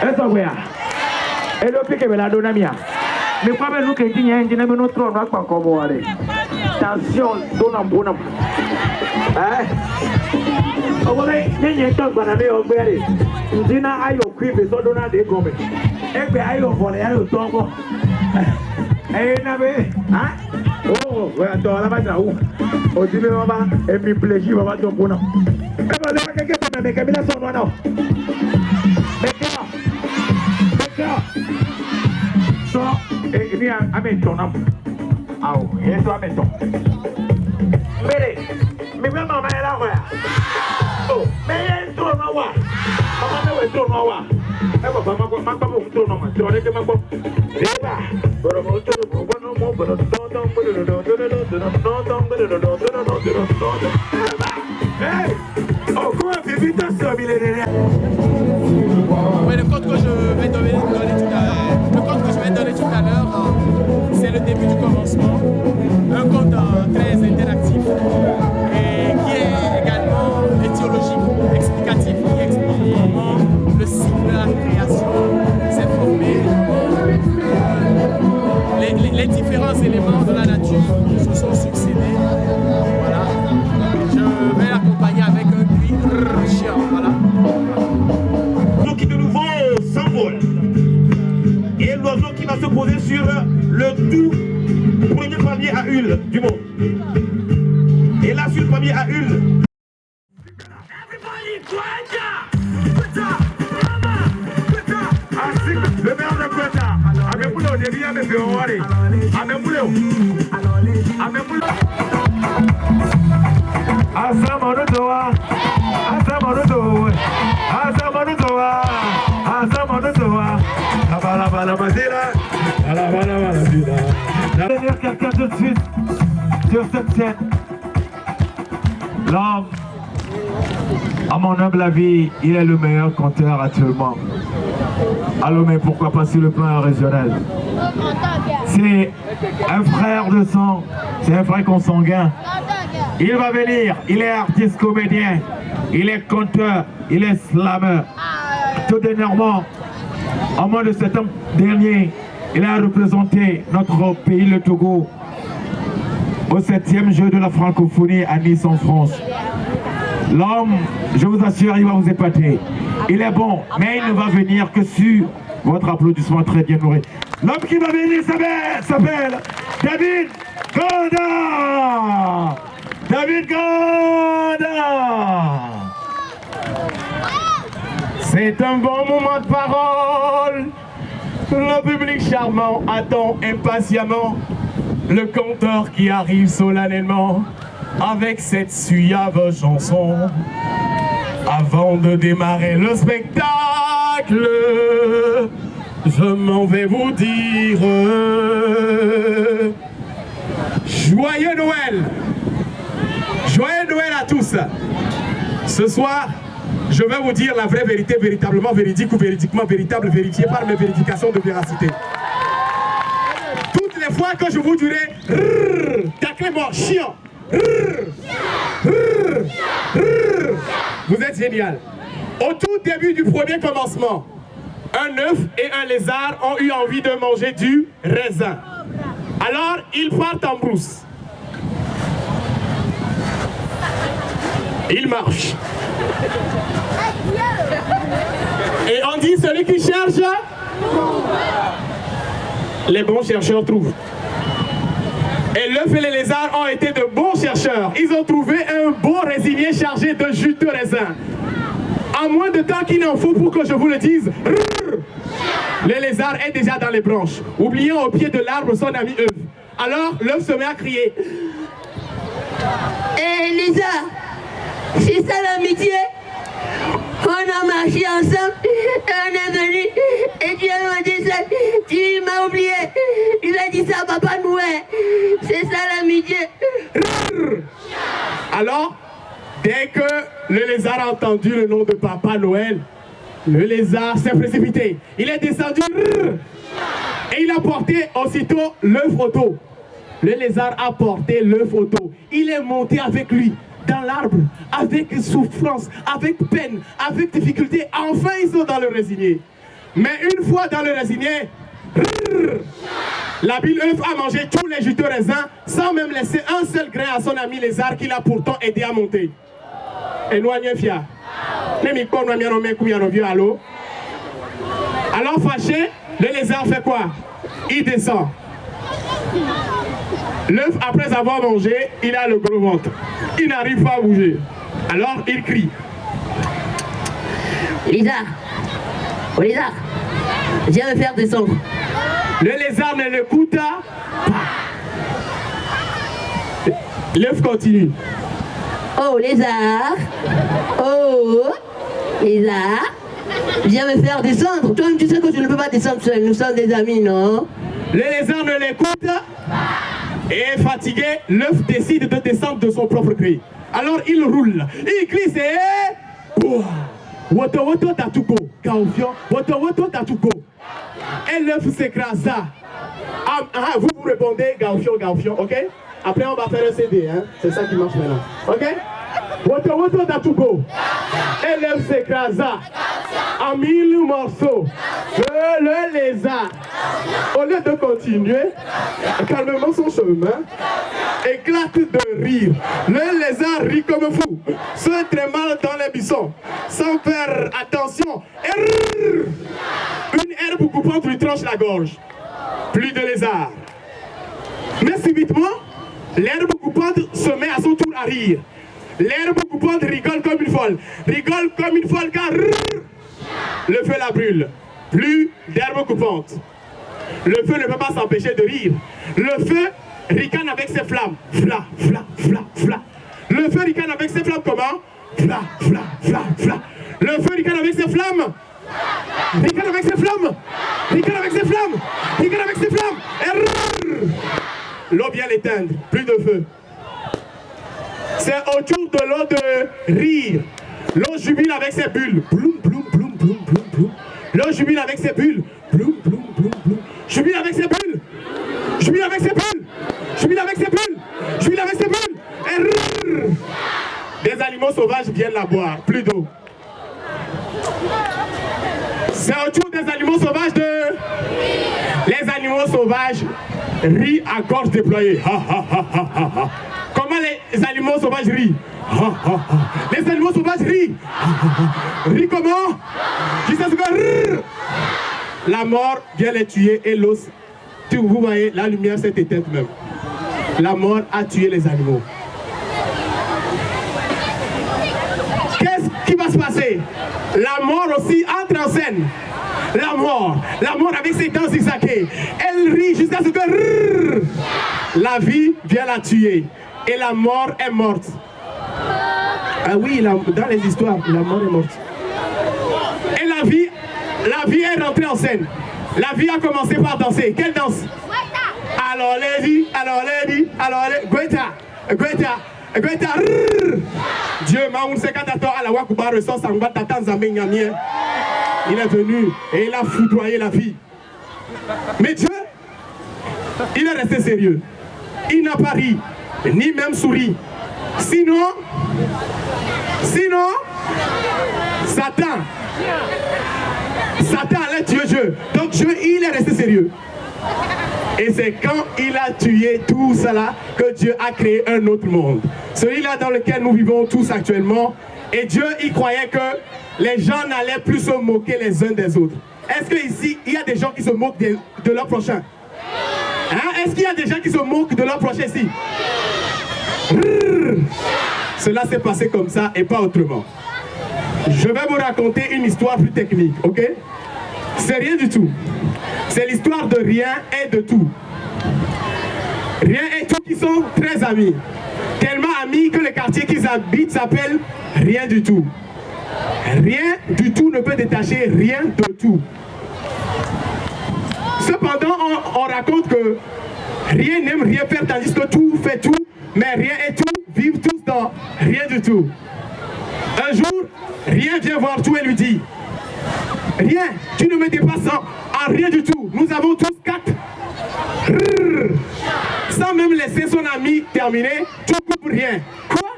Eso wea. Elo pike bela dona mia. Me kwa be luke tinya engine me no tro no akpa ko bo are. Tension dona mbona. Ogole nyenye to gbana me ogbere. Ndina ayo kwibe so dona de gome. Egbe ayo fole ayo to ngo. Na be, ha? Oh, we do la ba na u. O di me mama, e mi pleji baba to puna. E ba le ka ke to me ke bi la so no na. So, ni a meton am. Au, eso a meton. Mire, mi mamá era wea. Oh, me entro no wa. Mama me entro no wa. E baba ma pa mo entro no ma. Tro de que ma ko. Eba, pero mo entro no no mo, pero hey! Oh, quoi, vite ça, millénaire. Ouais, le code que je vais donner tout à l'heure, c'est le début du commencement. Un code très interactif et qui est également étiologique, explicatif, qui explique comment le cycle de la création s'est formé. Les différents éléments de la nature se sont succédés. Voilà. Je vais l'accompagner avec un cri chiant. Voilà. Qui de nouveau s'envole. Et l'oiseau qui va se poser sur le tout premier palmier à huile du monde. Et là, sur le palmier à huile. Le maire de Kweta, avec Boulot, des biens, mais on va aller. Avec Boulot. Avec Boulot. Asamanutoa. Asamanutoa. Asamanutoa. Asamanutoa. Bala Mazila. Bala Mazila. Je vais dire quelqu'un tout de suite sur cette scène. L'homme, à mon humble avis, il est le meilleur conteur actuellement. Alors, mais pourquoi pas sur le plan régional? C'est un frère de sang, c'est un frère consanguin. Il va venir, il est artiste comédien, il est conteur, il est slammer. Tout dernièrement, en mois de septembre dernier, il a représenté notre pays, le Togo, au 7e jeu de la francophonie à Nice en France. L'homme, je vous assure, il va vous épater. Il est bon, mais il ne va venir que sur votre applaudissement très bien nourri. L'homme qui va venir s'appelle David Gonda. David Gonda. C'est un bon moment de parole. Le public charmant attend impatiemment le conteur qui arrive solennellement avec cette suave chanson. Avant de démarrer le spectacle, je m'en vais vous dire Joyeux Noël! Joyeux Noël à tous! Ce soir, je vais vous dire la vraie vérité, véritablement véridique ou véridiquement véritable, vérifiée par mes vérifications de véracité. Toutes les fois que je vous dirai taclez-moi, chiant, vous êtes génial. Au tout début du premier commencement, un œuf et un lézard ont eu envie de manger du raisin. Alors, ils partent en brousse. Ils marchent. Et on dit, celui qui cherche, les bons chercheurs trouvent. Et l'œuf et les lézards ont été de bons chercheurs. Ils ont trouvé un beau résinier chargé de jus de raisin. En moins de temps qu'il en faut pour que je vous le dise, le lézard est déjà dans les branches, oubliant au pied de l'arbre son ami œuf. Alors l'œuf se met à crier. Hé lézard, c'est ça l'amitié? On a marché ensemble, on est venu, et tu m'as dit ça, tu m'as oublié. Il a dit ça à Papa Noël, c'est ça l'amitié. Alors, dès que le lézard a entendu le nom de Papa Noël, le lézard s'est précipité. Il est descendu et il a porté aussitôt l'œuf au dos. le lézard a porté l'œuf au dos. Il est monté avec lui dans l'arbre, avec souffrance, avec peine, avec difficulté. Enfin, ils sont dans le résinier. Mais une fois dans le résinier, la bille œuf a mangé tous les juteux raisins sans même laisser un seul grain à son ami lézard qui l'a pourtant aidé à monter. Éloignez Fia. Alors fâché, le lézard fait quoi? Il descend. L'œuf, après avoir mangé, il a le gros ventre. Il n'arrive pas à bouger. Alors il crie. Lézard, oh lézard, viens me faire descendre. Le lézard ne l'écoute pas. L'œuf continue. Oh lézard, oh lézard, viens me faire descendre. Toi-même tu sais que je ne peux pas descendre seul, nous sommes des amis, non? Le lézard ne l'écoute pas. Et fatigué, l'œuf décide de descendre de son propre cri. Alors il roule. Il crie, c'est... Woto woto tatuko, Gaofion, woto woto tatuko. Et l'œuf s'écrasa. Vous répondez Gaofion, Gaofion, ok? Après on va faire un CD, hein? C'est ça qui marche maintenant, ok? Woto woto tatuko. Et l'œuf s'écrasa en 1000 morceaux. Le lézard, au lieu de continuer calmement son chemin, éclate de rire. Le lézard rit comme fou, se trémale dans les buissons, sans faire attention. Une herbe coupante lui tranche la gorge. Plus de lézard. Mais subitement, l'herbe coupante se met à son tour à rire. L'herbe coupante rigole comme une folle. Rigole comme une folle car le feu la brûle. Plus d'herbe coupante. Le feu ne peut pas s'empêcher de rire. Le feu ricane avec ses flammes. Fla, fla, fla, fla. Le feu ricane avec ses flammes comment? Fla, fla, fla, fla. Le feu ricane avec ses flammes. Ricane avec ses flammes. Ricane avec ses flammes. Ricane avec ses flammes. L'eau vient l'éteindre. Plus de feu. C'est autour de l'eau de rire. L'eau jubile avec ses bulles. Bloum, bloum, bloum, bloum, bloum, bloum. L'eau jubile avec ses bulles. Bloum, bloum, bloum, bloum. Jubile avec ses bulles. Jubile avec ses bulles. Jubile avec ses bulles. Jubile avec ses bulles. Et des animaux sauvages viennent la boire. Plus d'eau. C'est autour des animaux sauvages de... Les animaux sauvages rient à gorge déployée. Ha, ha, ha, ha, ha, ha. Comment les animaux sauvages rient? Les animaux sauvages rient. Rient comment? Jusqu'à ce que la mort vient les tuer et l'os. Vous voyez, la lumière s'est éteinte même. La mort a tué les animaux. Qu'est-ce qui va se passer? La mort aussi entre en scène. La mort avec ses dents zigzagées. Elle rit jusqu'à ce que la vie vient la tuer. Et la mort est morte. Ah oui, dans les histoires, la mort est morte. Et la vie est rentrée en scène. La vie a commencé par danser. Quelle danse? Alors lady, Gweta, Gweta, Gweta. Dieu, Maoun Sekatato à la Wakuba ressort Sangba Tatan Zambé Nyamien. Il est venu et il a foudroyé la vie. Mais Dieu, il est resté sérieux. Il n'a pas ri, ni même souri. Sinon, Satan allait tuer Dieu. Donc Dieu, il est resté sérieux. Et c'est quand il a tué tout cela que Dieu a créé un autre monde. Celui-là dans lequel nous vivons tous actuellement. Et Dieu, il croyait que les gens n'allaient plus se moquer les uns des autres. Est-ce qu'ici, il y a des gens qui se moquent de leur prochain? Hein? Est-ce qu'il y a des gens qui se moquent de leur prochain ici? Cela s'est passé comme ça et pas autrement. Je vais vous raconter une histoire plus technique, ok? C'est rien du tout. C'est l'histoire de rien et de tout. Rien et tout qui sont très amis. Tellement amis que le quartier qu'ils habitent s'appelle rien du tout. Rien du tout ne peut détacher rien de tout. Cependant, on raconte que rien n'aime rien faire tandis que tout fait tout, mais rien et tout vivent tous dans rien du tout. Un jour, rien vient voir tout et lui dit: rien, tu ne me dépasses en rien du tout. Nous avons tous 4. Sans sans même laisser son ami terminer, tu coupes rien. Quoi?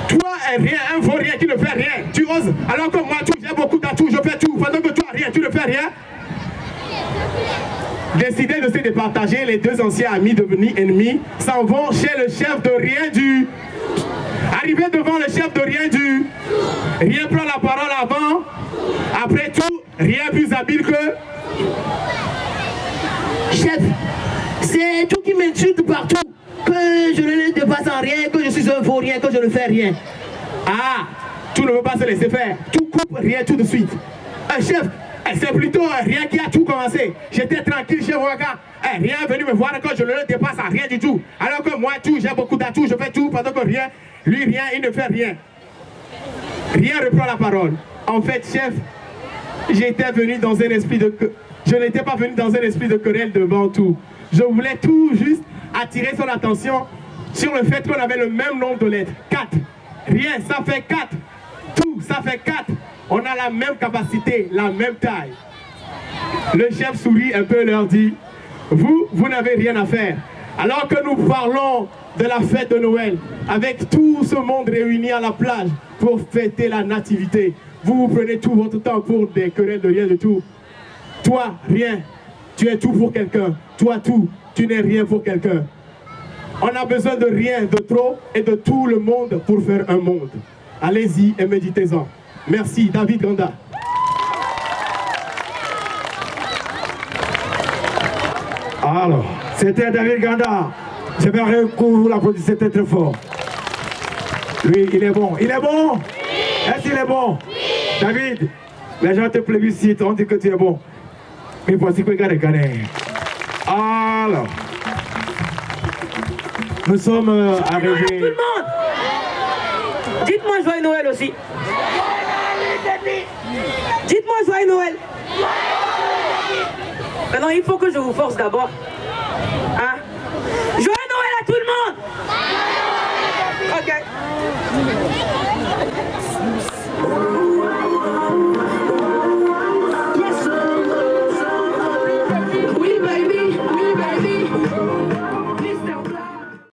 Toi, rien, un vaurien qui ne fait rien. Tu oses, alors que moi, j'ai beaucoup d'atouts, je fais tout. Pendant que toi, rien, tu ne fais rien. Décidés de se départager, les deux anciens amis devenus ennemis s'en vont chez le chef de rien du. Arrivé devant le chef de rien du. Rien prend la parole avant. Après tout, rien plus habile que. Chef, c'est tout qui m'insulte partout. Que je ne les dépasse en rien, que je suis un vaurien, que je ne fais rien. Ah, tu ne veux pas se laisser faire. Tu coupes rien tout de suite. Chef, c'est plutôt rien qui a tout commencé. J'étais tranquille chez Ouaga. Rien est venu me voir quand je ne le dépasse à rien du tout. Alors que moi, tout, j'ai beaucoup d'atouts, je fais tout, pendant que rien, lui, rien, il ne fait rien. Rien reprend la parole. En fait, chef, j'étais venu dans un esprit de... Je n'étais pas venu dans un esprit de querelle devant tout. Je voulais tout juste attirer son attention sur le fait qu'on avait le même nombre de lettres. 4. Rien, ça fait 4. Tout, ça fait 4. On a la même capacité, la même taille. Le chef sourit un peu et leur dit, vous n'avez rien à faire. Alors que nous parlons de la fête de Noël, avec tout ce monde réuni à la plage pour fêter la nativité, vous prenez tout votre temps pour des querelles de rien de tout. Toi, rien, tu es tout pour quelqu'un. Toi, tout, tu n'es rien pour quelqu'un. On a besoin de rien, de trop et de tout le monde pour faire un monde. Allez-y et méditez-en. Merci, David Ganda. Alors, c'était David Ganda. J'aimerais que vous l'applaudissez très fort. Lui, il est bon. Il est bon? Oui. Est-ce qu'il est bon? Oui. David, les gens te plébiscitent, on dit que tu es bon. Mais voici que regarde. Alors, nous sommes arrivés... Tout le monde, dites-moi joyeux Noël aussi. Dites-moi joyeux Noël. Maintenant, il faut que je vous force d'abord. Hein? Joyeux Noël à tout le monde. Ok.